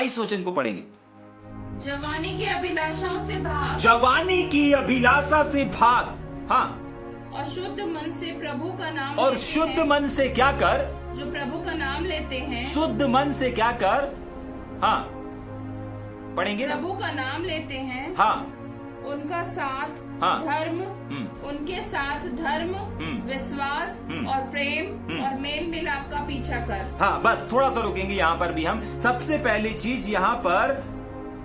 22 वचन को पढ़ेंगे। जवानी की अभिलाषाओं से भाग, जवानी की अभिलाषा से भाग। हाँ, और शुद्ध मन से प्रभु का नाम और लेते शुद्ध हैं, मन से क्या कर? जो प्रभु का नाम लेते हैं, शुद्ध मन से क्या कर? हाँ, पढ़ेंगे ना? प्रभु का नाम लेते हैं, हाँ, उनका साथ हाँ। धर्म, हम्म। उनके साथ धर्म, विश्वास और प्रेम और मेल मिलाप का पीछा कर। हाँ, बस थोड़ा सा रुकेंगे यहाँ पर भी हम। सबसे पहली चीज यहाँ पर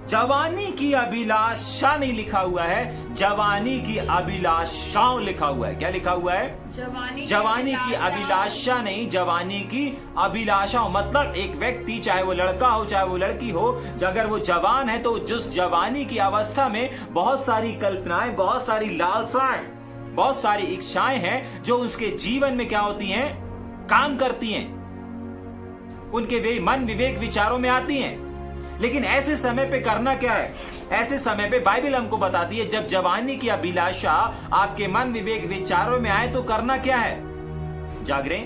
जवानी की अभिलाषा नहीं लिखा हुआ है, जवानी की अभिलाषाओं लिखा हुआ है। क्या लिखा हुआ है? जवानी की अभिलाषा नहीं, जवानी की अभिलाषाओं। मतलब एक व्यक्ति, चाहे वो लड़का हो चाहे वो लड़की हो, अगर वो जवान है तो जिस जवानी की अवस्था में बहुत सारी कल्पनाएं, बहुत सारी लालसाएं, बहुत सारी इच्छाएं हैं जो उसके जीवन में क्या होती हैं? काम करती हैं, उनके वे मन विवेक विचारों में आती हैं। लेकिन ऐसे समय पे करना क्या है? ऐसे समय पे बाइबल हमको बताती है जब जवानी की अभिलाषा आपके मन विवेक विचारों में आए तो करना क्या है? जागरे,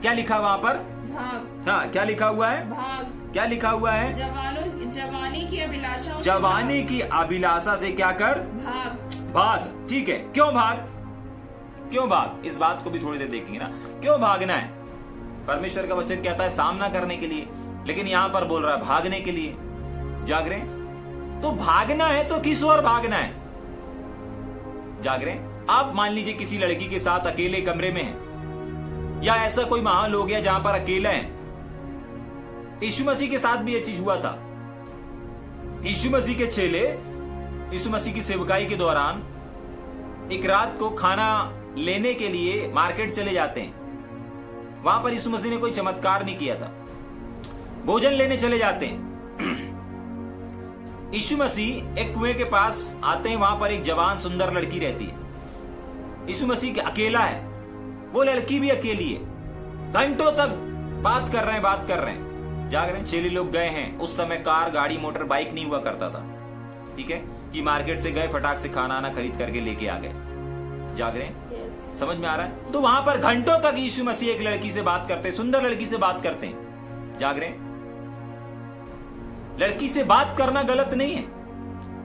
क्या लिखा वहां पर? भाग। हाँ, क्या लिखा हुआ है? भाग। क्या लिखा हुआ है? जवानी की अभिलाषा, जवानी की अभिलाषा से क्या कर? भाग। भाग। ठीक है, क्यों भाग? क्यों भाग? इस बात को भी थोड़ी देर देखेंगे ना। क्यों भागना है? परमेश्वर का वचन कहता है सामना करने के लिए, लेकिन यहां पर बोल रहा है भागने के लिए। जाग रहे? तो भागना है तो किस ओर भागना है? जाग रहे? आप मान लीजिए किसी लड़की के साथ अकेले कमरे में हैं, या ऐसा कोई माहौल हो गया जहां पर अकेला है। यीशु मसीह के साथ भी यह चीज हुआ था। यीशु मसीह के चेले यीशु मसीह की सेवकाई के दौरान एक रात को खाना लेने के लिए मार्केट चले जाते हैं। वहां पर यीशु मसीह ने कोई चमत्कार नहीं किया था, भोजन लेने चले जाते हैं। यीशु मसीह एक कुएं के पास आते हैं, वहां पर एक जवान सुंदर लड़की रहती है। यीशु मसीह अकेला है, वो लड़की भी अकेली है। घंटों तक बात कर रहे हैं, जाग रहे हैं। चेले लोग गए हैं। उस समय कार, गाड़ी, मोटर, बाइक नहीं हुआ करता था। ठीक है, कि मार्केट से गए, फटाक से खाना आना खरीद करके लेके आ गए। जाग रहे हैं? समझ में आ रहा है? तो वहां पर घंटों तक यीशु मसीह एक लड़की से बात करते, सुंदर लड़की से बात करते हैं। जाग रहे हैं? लड़की से बात करना गलत नहीं है,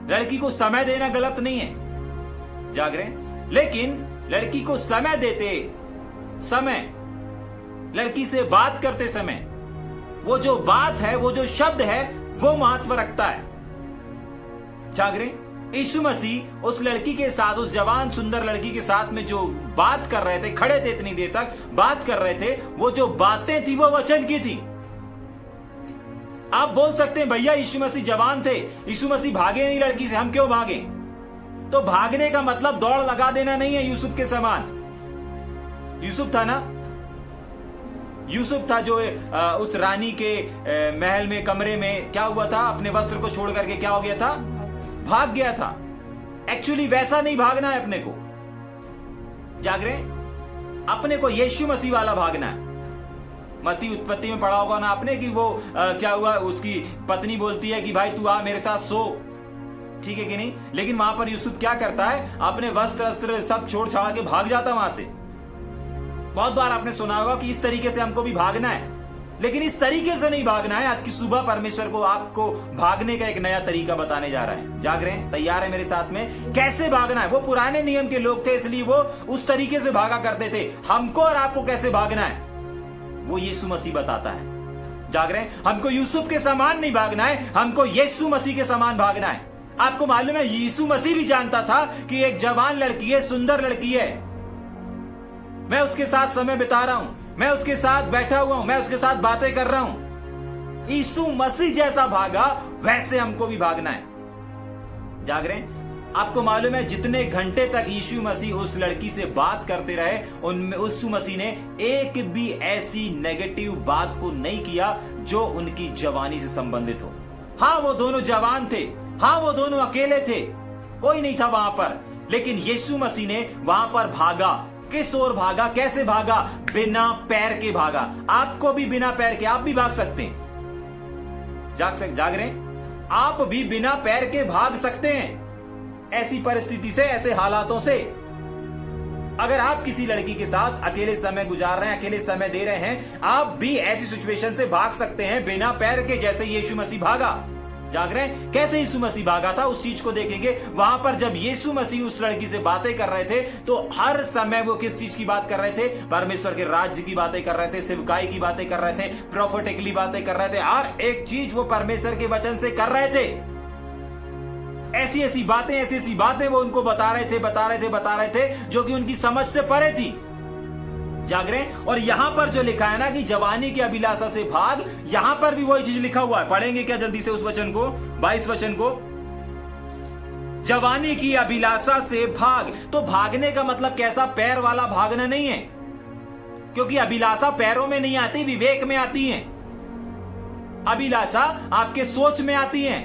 लड़की को समय देना गलत नहीं है। जाग रहे हैं? लेकिन लड़की को समय देते समय, लड़की से बात करते समय, वो जो बात है, वो जो शब्द है, वो महत्व रखता है। जाग रहे? यीशु मसीह उस लड़की के साथ, उस जवान सुंदर लड़की के साथ में जो बात कर रहे थे, खड़े थे इतनी देर तक बात कर रहे थे, वो जो बातें थी वो वचन की थी। आप बोल सकते हैं भैया यीशु मसीह जवान थे, यीशु मसीह भागे नहीं लड़की से, हम क्यों भागे? तो भागने का मतलब दौड़ लगा देना नहीं है। यूसुफ के समान, यूसुफ था ना, यूसुफ था जो उस रानी के महल में, कमरे में क्या हुआ था? अपने वस्त्र को छोड़ करके क्या हो गया था? भाग गया था। एक्चुअली वैसा नहीं भागना है अपने को। जाग रहे? अपने को यीशु मसीह वाला भागना है। मत्ती उत्पत्ति में पढ़ा होगा ना आपने कि वो क्या हुआ, उसकी पत्नी बोलती है कि भाई तू आ मेरे साथ सो। ठीक है कि नहीं? लेकिन वहां पर यूसुफ क्या करता है? अपने वस्त्र सब छोड़ छाड़ के भाग जाता वहां से। बहुत बार आपने सुना होगा कि इस तरीके से हमको भी भागना है, लेकिन इस तरीके से नहीं भागना है। आज की सुबह परमेश्वर को आपको भागने का एक नया तरीका बताने जा रहा है। जाग रहे हैं? तैयार है मेरे साथ में? कैसे भागना है? वो पुराने नियम के लोग थे, इसलिए वो उस तरीके से भागा करते थे। हमको और आपको कैसे भागना है वो यीशु मसीह बताता है। जाग रहे हैं? हमको यूसुफ के समान नहीं भागना है, हमको यीशु मसीह के समान भागना है। आपको मालूम है यीशु मसीह भी जानता था कि एक जवान लड़की है, सुंदर लड़की है, मैं उसके साथ समय बिता रहा हूं, मैं उसके साथ बैठा हुआ हूं, मैं उसके साथ बातें कर रहा हूं। यीशु मसीह जैसा भागा वैसे हमको भी भागना है। जाग रहे हैं? आपको मालूम है जितने घंटे तक यीशु मसीह उस लड़की से बात करते रहे, उनमें यीशु मसीह ने एक भी ऐसी नेगेटिव बात को नहीं किया जो उनकी जवानी से संबंधित हो। हाँ, वो दोनों जवान थे, हाँ वो दोनों अकेले थे, कोई नहीं था वहां पर, लेकिन यीशु मसीह ने वहां पर भागा। किस ओर भागा? कैसे भागा? बिना पैर के भागा। आपको भी बिना पैर के आप भी भाग सकते हैं। जाग रहे हैं? आप भी बिना पैर के भाग सकते हैं ऐसी परिस्थिति से, ऐसे हालातों से। अगर आप किसी लड़की के साथ अकेले समय गुजार रहे हैं, अकेले समय दे रहे हैं, आप भी ऐसी सिचुएशन से भाग सकते हैं बिना पैर के, जैसे यीशु मसीह भागा। जाग रहे हैं कैसे यीशु मसीह भागा था, उस चीज को देखेंगे। वहां पर जब यीशु मसीह उस लड़की से बातें कर रहे थे तो हर समय वो किस चीज की बात कर रहे थे? परमेश्वर के राज्य की बातें कर रहे थे, सेवकाई की बातें कर रहे थे, प्रोफेटिकली बातें कर रहे थे। हर एक चीज वो परमेश्वर के वचन से कर रहे थे। ऐसी ऐसी बातें वो उनको बता रहे थे जो कि उनकी समझ से परे थी। जाग रहे हैं। और यहां पर जो लिखा है ना कि जवानी की अभिलाषा से भाग, यहां पर भी वही चीज लिखा हुआ है। पढ़ेंगे क्या जल्दी से उस वचन को, 22 वचन को। जवानी की अभिलाषा से भाग। तो भागने का मतलब कैसा? पैर वाला भागना नहीं है, क्योंकि अभिलाषा पैरों में नहीं आती, विवेक में आती है। अभिलाषा आपके सोच में आती है,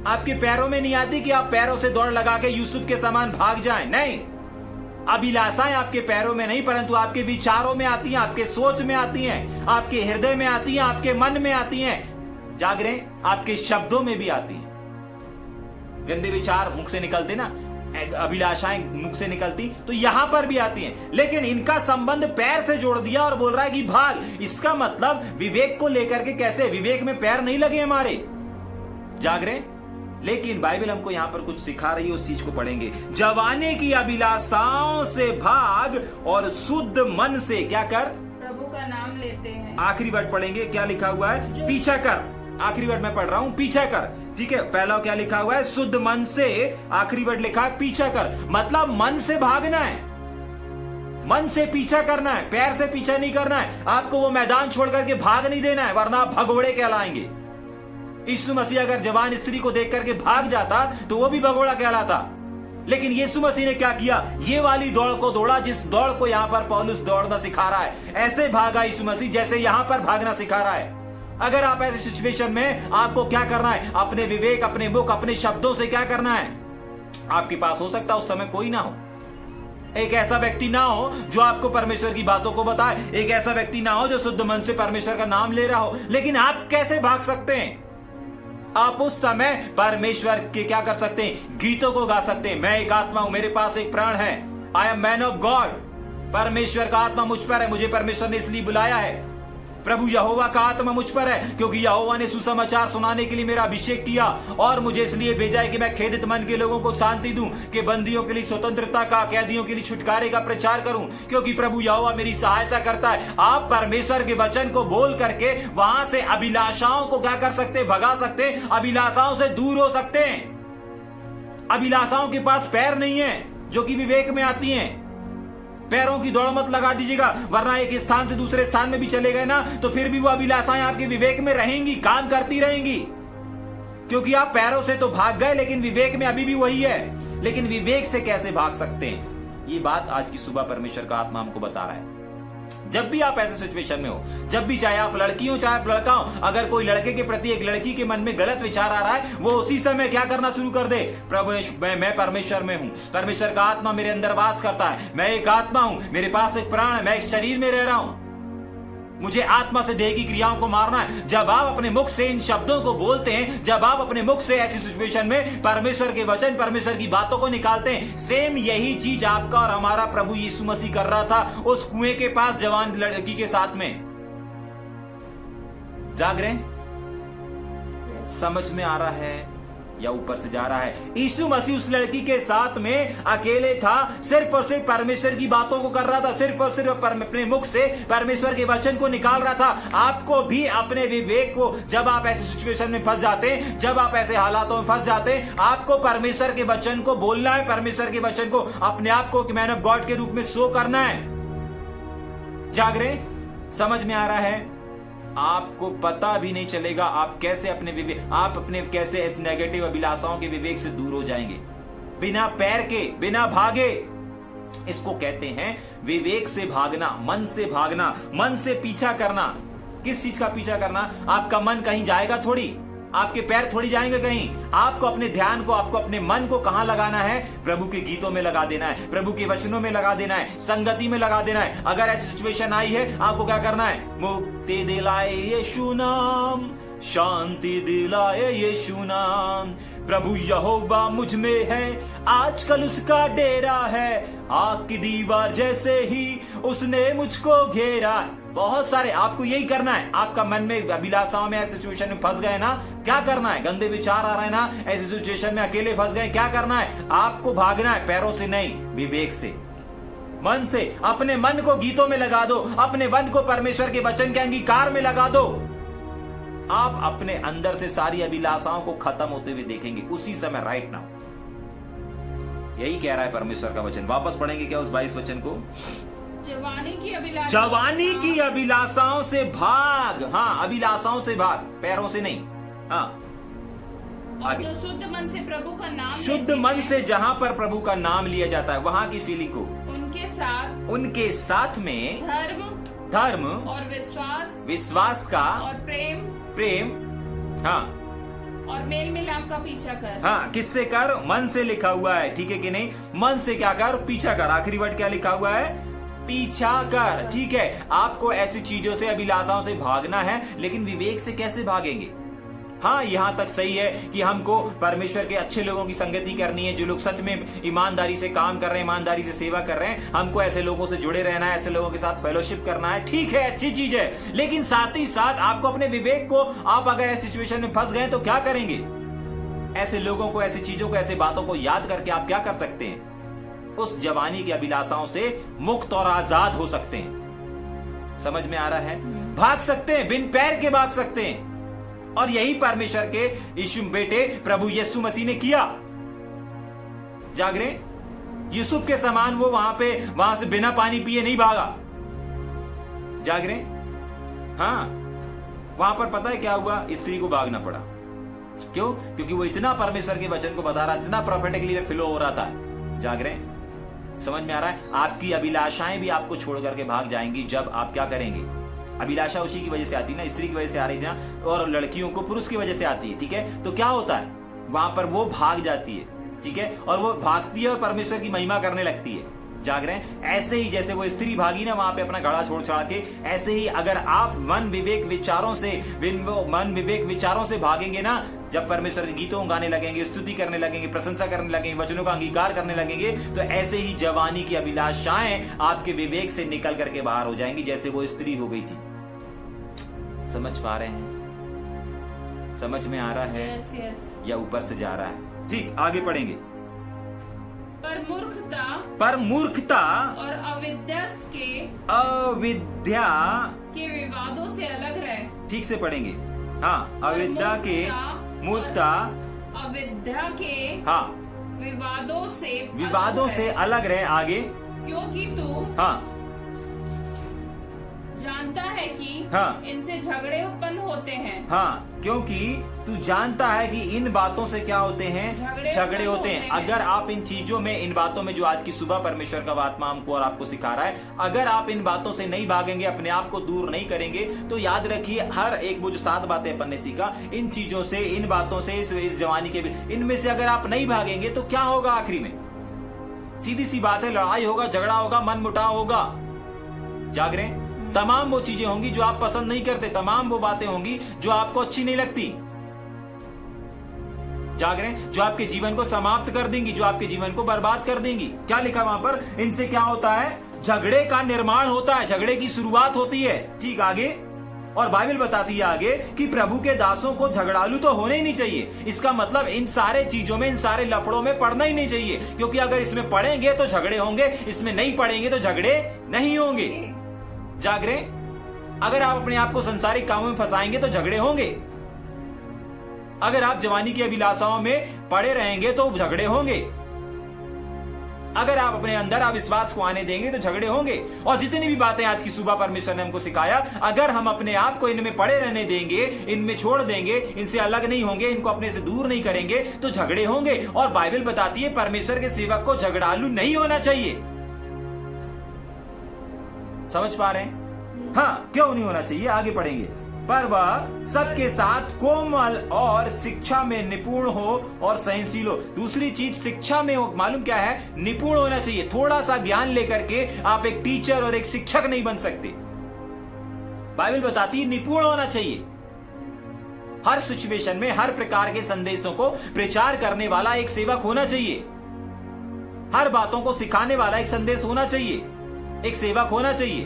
आपके पैरों में नहीं आती कि आप पैरों से दौड़ लगा के यूसुफ के समान भाग जाएं। नहीं, अभिलाषाएं आपके पैरों में नहीं, परंतु आपके विचारों में आती हैं, आपके सोच में आती हैं, आपके हृदय में आती हैं, आपके मन में आती हैं। जाग रहे हैं, आपके शब्दों में भी आती हैं। गंदे विचार मुख से निकलते ना, अभिलाषाएं मुख से निकलती, तो यहां पर भी आती हैं। लेकिन इनका संबंध पैर से जोड़ दिया और बोल रहा है कि भाग। इसका मतलब विवेक को लेकर के कैसे? विवेक में पैर नहीं लगे हमारे। जाग रहे हैं। लेकिन बाइबल हमको यहां पर कुछ सिखा रही है, उस चीज को पढ़ेंगे। जवानी की अभिलाषाओं से भाग और शुद्ध मन से क्या कर? प्रभु का नाम लेते हैं। आखिरी वर्ड पढ़ेंगे, क्या लिखा हुआ है? पीछा कर। आखिरी वर्ड मैं पढ़ रहा हूं, पीछा कर। ठीक है, पहला क्या लिखा हुआ है? शुद्ध मन से। आखिरी वर्ड लिखा है पीछा कर, मतलब मन से भागना है, मन से पीछा करना है, पैर से पीछा नहीं करना है। आपको वो मैदान छोड़ करके भाग नहीं देना है, वरना आप भगोड़े कहलाएंगे। यीशु मसीह अगर जवान स्त्री को देख करके भाग जाता तो वो भी भगोड़ा कहलाता। लेकिन यीशु मसीह ने क्या किया? ये वाली दौड़ को दौड़ा, जिस दौड़ को यहां पर पौलुस दौड़ना सिखा रहा है। ऐसे भागा यीशु मसीह जैसे यहां पर भागना सिखा रहा है। अगर आप ऐसी सिचुएशन में, आपको क्या करना है? अपने विवेक, अपने मुख, अपने शब्दों से क्या करना है? आपके पास हो सकता है उस समय कोई ना हो, एक ऐसा व्यक्ति ना हो जो आपको परमेश्वर की बातों को बताए, एक ऐसा व्यक्ति ना हो जो शुद्ध मन से परमेश्वर का नाम ले रहा हो। लेकिन आप कैसे भाग सकते हैं? आप उस समय परमेश्वर के क्या कर सकते हैं? गीतों को गा सकते हैं। मैं एक आत्मा हूं, मेरे पास एक प्राण है, I am man of God. परमेश्वर का आत्मा मुझ पर है, मुझे परमेश्वर ने इसलिए बुलाया है। प्रभु यहोवा का आत्मा मुझ पर है, क्योंकि यहोवा ने सुसमाचार सुनाने के लिए मेरा अभिषेक किया और मुझे इसलिए भेजा है कि मैं खेदित मन के लोगों को शांति दूं, कि बंदियों के लिए स्वतंत्रता का, कैदियों के लिए छुटकारे का प्रचार करूं, क्योंकि प्रभु यहोवा मेरी सहायता करता है। आप परमेश्वर के वचन को बोल करके वहां से अभिलाषाओं को क्या कर सकते? भगा सकते, अभिलाषाओं से दूर हो सकते हैं। अभिलाषाओं के पास पैर नहीं है जो कि विवेक में आती हैं। पैरों की दौड़ मत लगा दीजिएगा, वरना एक स्थान से दूसरे स्थान में भी चले गए ना तो फिर भी वो अभिलाषाएं आपके विवेक में रहेंगी, काम करती रहेंगी, क्योंकि आप पैरों से तो भाग गए लेकिन विवेक में अभी भी वही है। लेकिन विवेक से कैसे भाग सकते हैं? ये बात आज की सुबह परमेश्वर का आत्मा हमको बता रहा है। जब भी आप ऐसे सिचुएशन में हो, जब भी, चाहे आप लड़की हो चाहे आप लड़का हो, अगर कोई लड़के के प्रति एक लड़की के मन में गलत विचार आ रहा है, वो उसी समय क्या करना शुरू कर दे? प्रभु मैं परमेश्वर में हूं, परमेश्वर का आत्मा मेरे अंदर वास करता है, मैं एक आत्मा हूं, मेरे पास एक प्राण है, मैं एक शरीर में रह रहा हूं, मुझे आत्मा से देह की क्रियाओं को मारना है। जब आप अपने मुख से इन शब्दों को बोलते हैं, जब आप अपने मुख से ऐसी सिचुएशन में परमेश्वर के वचन, परमेश्वर की बातों को निकालते हैं, सेम यही चीज आपका और हमारा प्रभु यीशु मसीह कर रहा था उस कुएं के पास जवान लड़की के साथ में। जाग रहे हैं? समझ में आ रहा है या ऊपर से जा रहा है? यीशु मसीह उस लड़की के साथ में अकेले था, सिर्फ और सिर्फ परमेश्वर की बातों को कर रहा था, सिर्फ और सिर्फ अपने मुख से परमेश्वर के वचन को निकाल रहा था। आपको भी अपने विवेक को, जब आप ऐसे सिचुएशन में फंस जाते हैं, जब आप ऐसे हालातों में फंस जाते हैं, आपको परमेश्वर के वचन को बोलना है, परमेश्वर के वचन को अपने आप को मैन ऑफ गॉड के रूप में शो करना है। जाग रहे? समझ में आ रहा है? आपको पता भी नहीं चलेगा आप कैसे अपने कैसे इस नेगेटिव अभिलाषाओं के विवेक से दूर हो जाएंगे, बिना पैर के, बिना भागे। इसको कहते हैं विवेक से भागना, मन से भागना, मन से पीछा करना। किस चीज का पीछा करना? आपका मन कहीं जाएगा थोड़ी, आपके पैर थोड़ी जाएंगे कहीं। आपको अपने ध्यान को, आपको अपने मन को कहां लगाना है? प्रभु के गीतों में लगा देना है, प्रभु के वचनों में लगा देना है, संगति में लगा देना है। अगर ऐसी सिचुएशन आई है, आपको क्या करना है? मुक्ति दिलाए यीशु नाम, शांति दिलाए यीशु नाम। प्रभु यहोवा मुझ में है, आजकल उसका डेरा है, आग की दीवार जैसे ही उसने मुझको घेरा। बहुत सारे आपको यही करना है। आपका मन में अभिलाषाओं में ऐसे सिचुएशन में फंस गए ना, क्या करना है? गंदे विचार आ रहे हैं ना, ऐसी सिचुएशन में अकेले फंस गए, क्या करना है? आपको भागना है, पैरों से नहीं, विवेक से, मन से। अपने मन को गीतों में लगा दो, अपने मन को परमेश्वर के वचन के अंगीकार में लगा दो। आप अपने अंदर से सारी अभिलाषाओं को खत्म होते हुए देखेंगे उसी समय, राइट नाउ। यही कह रहा है परमेश्वर का वचन। वापस पढ़ेंगे क्या उस 22 वचन को? जवानी की अभिलाषाओं से भाग। हाँ, अभिलाषाओं से भाग, पैरों से नहीं। हाँ, और जो शुद्ध मन से प्रभु का नाम, शुद्ध मन से जहाँ पर प्रभु का नाम लिया जाता है वहां की फीलिंग को, उनके साथ में धर्म और विश्वास का और प्रेम, हाँ, और मेल मिलाप का पीछा कर। हाँ, किससे कर? मन से लिखा हुआ है, ठीक है कि नहीं? मन से क्या कर? पीछा कर। आखिरी वर्ड क्या लिखा हुआ है? पीछा कर, ठीक है। आपको ऐसी चीजों से, अभिलाषाओं से भागना है, लेकिन विवेक से कैसे भागेंगे? हाँ, यहां तक सही है कि हमको परमेश्वर के अच्छे लोगों की संगति करनी है, जो लोग सच में ईमानदारी से काम कर रहे हैं, ईमानदारी से सेवा कर रहे हैं। हमको ऐसे लोगों से जुड़े रहना है, ऐसे लोगों के साथ फेलोशिप करना है, ठीक है, अच्छी चीज है। लेकिन साथ ही साथ आपको अपने विवेक को, आप अगर ऐसी सिचुएशन में फंस गए तो क्या करेंगे? ऐसे लोगों को, ऐसी चीजों को, ऐसी बातों को याद करके आप क्या कर सकते हैं? उस जवानी की अभिलाषाओं से मुक्त और आजाद हो सकते हैं। समझ में आ रहा है? भाग सकते हैं, बिन पैर के भाग सकते हैं। और यही परमेश्वर के यीशु बेटे प्रभु यीशु मसीह ने किया। जाग रहे? यूसुफ के समान वो वहां से बिना पानी पिए नहीं भागा। जाग रहे? हाँ, वहां पर पता है क्या हुआ? स्त्री को भागना पड़ा। क्यों? क्योंकि वो इतना परमेश्वर के वचन को बता रहा, इतना प्रोफेटिकली वे फ्लो हो रहा था। जाग रहे? समझ में आ रहा है? आपकी अभिलाषाएं भी आपको छोड़ करके भाग जाएंगी जब आप क्या करेंगे। अभिलाषा उसी की वजह से आती है ना, स्त्री की वजह से आ रही है ना, और लड़कियों को पुरुष की वजह से आती है, ठीक है? तो क्या होता है? वहां पर वो भाग जाती है, ठीक है, और वो भागती है और परमेश्वर की महिमा करने लगती है। जाग रहे हैं? ऐसे ही जैसे वो स्त्री भागी ना वहां पे अपना घड़ा छोड़ छाड़ के, ऐसे ही अगर आप मन विवेक विचारों से भागेंगे ना, जब परमेश्वर के गीतों गाने लगेंगे, स्तुति करने लगेंगे, प्रशंसा करने लगेंगे, वचनों का अंगीकार करने लगेंगे, तो ऐसे ही जवानी की अभिलाषाएं आपके विवेक से निकल करके बाहर हो जाएंगी, जैसे वो स्त्री हो गई थी। समझ पा रहे हैं? समझ में आ रहा है? या ऊपर से जा रहा है? ठीक, आगे पढ़ेंगे। पर मूर्खता और अविद्या के विवादों से अलग रहे। ठीक से पढ़ेंगे। हाँ, अविद्या के, मूर्खता, अविद्या के, हाँ, विवादों से अलग रहे। आगे, क्योंकि तू, हाँ, जानता है कि हाँ, इनसे झगड़े उत्पन्न होते हैं। हाँ, क्योंकि तू जानता है कि इन बातों से क्या होते हैं? झगड़े होते हैं। अगर आप इन चीजों में, इन बातों में, जो आज की सुबह परमेश्वर का आत्मा हमको और आपको सिखा रहा है, अगर आप इन बातों से नहीं भागेंगे, अपने आप को दूर नहीं करेंगे, तो याद रखिए, हर एक वो जो 7 बातें अपन ने सीखा, इन चीजों से, इन बातों से, इस जवानी के, इनमें से अगर आप नहीं भागेंगे तो क्या होगा आखिरी में? सीधी सी बात है, लड़ाई होगा, झगड़ा होगा, मन मुटाव होगा। जाग रहे हैं? तमाम वो चीजें होंगी जो आप पसंद नहीं करते, तमाम वो बातें होंगी जो आपको अच्छी नहीं लगती। जाग रहे हैं? जो आपके जीवन को समाप्त कर देंगी, जो आपके जीवन को बर्बाद कर देंगी। क्या लिखा वहां पर? इनसे क्या होता है? झगड़े का निर्माण होता है, झगड़े की शुरुआत होती है। ठीक, आगे। और बाइबल बताती है आगे कि प्रभु के दासों को झगड़ालू तो होने ही नहीं चाहिए। इसका मतलब इन सारे चीजों में, इन सारे लफड़ों में पड़ना ही नहीं चाहिए, क्योंकि अगर इसमें पड़ेंगे तो झगड़े होंगे, इसमें नहीं पड़ेंगे तो झगड़े नहीं होंगे। जाग रहे? अगर आप अपने आप को संसारिक कामों में फंसाएंगे तो झगड़े होंगे। अगर आप जवानी की अभिलाषाओं में पड़े रहेंगे तो झगड़े होंगे। अगर आप अपने अंदर अविश्वास को आने देंगे तो झगड़े होंगे। और जितनी भी बातें आज की सुबह परमेश्वर ने हमको सिखाया, अगर हम अपने आप को इनमें पड़े रहने देंगे, इनमें छोड़ देंगे, इनसे अलग नहीं होंगे, इनको अपने से दूर नहीं करेंगे, तो झगड़े होंगे। और बाइबल बताती है परमेश्वर के सेवक को झगड़ालू नहीं होना चाहिए। समझ पा रहे हैं? हाँ, क्यों नहीं होना चाहिए? आगे पढ़ेंगे। पर वह सबके साथ कोमल और शिक्षा में निपुण हो और सहनशील हो। दूसरी चीज, शिक्षा में मालूम क्या है? निपुण होना चाहिए। थोड़ा सा ज्ञान लेकर के आप एक टीचर और एक शिक्षक नहीं बन सकते। बाइबल बताती है निपुण होना चाहिए। हर सिचुएशन में हर प्रकार के संदेशों को प्रचार करने वाला एक सेवक होना चाहिए। हर बातों को सिखाने वाला एक संदेश होना चाहिए, एक सेवक होना चाहिए।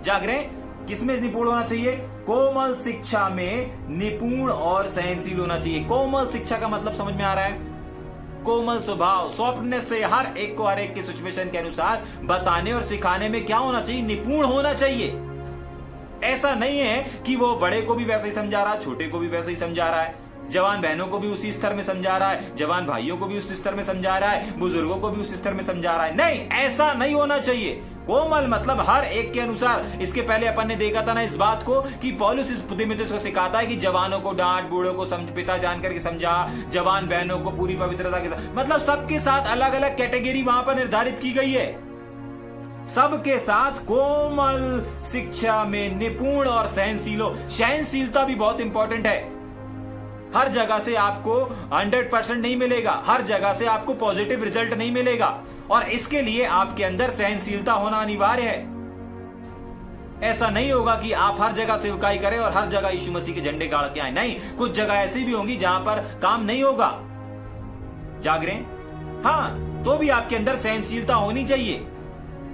जाग रहे हैं? किसमें निपुण होना चाहिए? कोमल शिक्षा में निपुण और सहनशील होना चाहिए। कोमल शिक्षा का मतलब समझ में आ रहा है? कोमल स्वभाव, सॉफ्टनेस से हर एक को हर एक की सिचुएशन के अनुसार बताने और सिखाने में क्या होना चाहिए? निपुण होना चाहिए। ऐसा नहीं है कि वो बड़े को भी वैसे ही समझा रहा है, छोटे को भी वैसे ही समझा रहा है, जवान बहनों को भी उसी स्तर में समझा रहा है, जवान भाइयों को भी उसी स्तर में समझा रहा है, बुजुर्गों को भी उसी स्तर में समझा रहा है। नहीं, ऐसा नहीं होना चाहिए। कोमल मतलब हर एक के अनुसार। इसके पहले अपन ने देखा था ना इस बात को कि पौलुस इस तिमुथियुस को सिखाता है कि जवानों को डांट, बूढ़ों को पिता जान करके समझा, जवान बहनों को पूरी पवित्रता के साथ, मतलब सबके साथ अलग अलग कैटेगरी वहां पर निर्धारित की गई है। सबके साथ कोमल शिक्षा में निपुण और सहनशील हो। सहनशीलता भी बहुत इंपॉर्टेंट है। हर जगह से आपको 100% नहीं मिलेगा, हर जगह से आपको पॉजिटिव रिजल्ट नहीं मिलेगा, और इसके लिए आपके अंदर सहनशीलता होना अनिवार्य है। ऐसा नहीं होगा कि आप हर जगह सेवकाई करें और हर जगह यीशु मसीह के झंडे गाड़ के आए। नहीं, कुछ जगह ऐसी भी होंगी जहां पर काम नहीं होगा। जाग रहे हैं? हाँ, तो भी आपके अंदर सहनशीलता होनी चाहिए।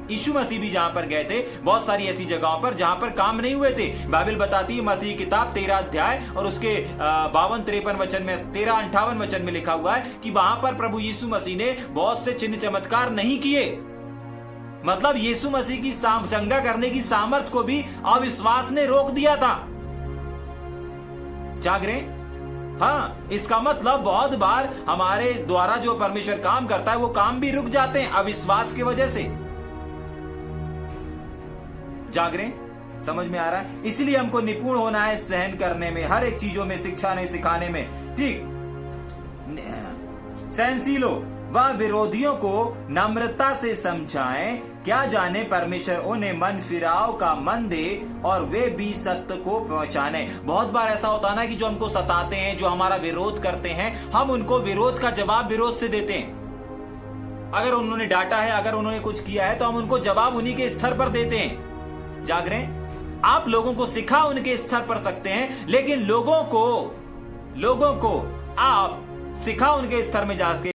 यीशु मसीह भी जहां पर गए थे, बहुत सारी ऐसी जगहों पर जहां पर काम नहीं हुए थे। बाइबल बताती है, मत्ती की किताब 13 अध्याय और उसके 52-53 वचन में, 13-58 वचन में लिखा हुआ है कि वहां पर प्रभु यीशु मसीह ने बहुत से चिन्ह चमत्कार नहीं किए। मतलब यीशु मसीह की चंगा करने की सामर्थ को भी अविश्वास ने रोक दिया था। जाग रहे? हाँ, इसका मतलब बहुत बार हमारे द्वारा जो परमेश्वर काम करता है वो काम भी रुक जाते हैं अविश्वास की वजह से। जाग रहे? समझ में आ रहा है? इसलिए हमको निपुण होना है सहन करने में, हर एक चीजों में, शिक्षा नहीं सिखाने में। ठीक, सहनशील हो। वह विरोधियों को नम्रता से समझाएं, क्या जाने परमेश्वर उन्हें मन फिराव का मन दे और वे भी सत्य को पहचाने। बहुत बार ऐसा होता है ना कि जो हमको सताते हैं, जो हमारा विरोध करते हैं, हम उनको विरोध का जवाब विरोध से देते हैं। अगर उन्होंने डांटा है, अगर उन्होंने कुछ किया है, तो हम उनको जवाब उन्हीं के स्तर पर देते हैं। जाग रहे हैं? आप लोगों को सिखा उनके स्तर पर सकते हैं, लेकिन लोगों को आप सिखा उनके स्तर में जाके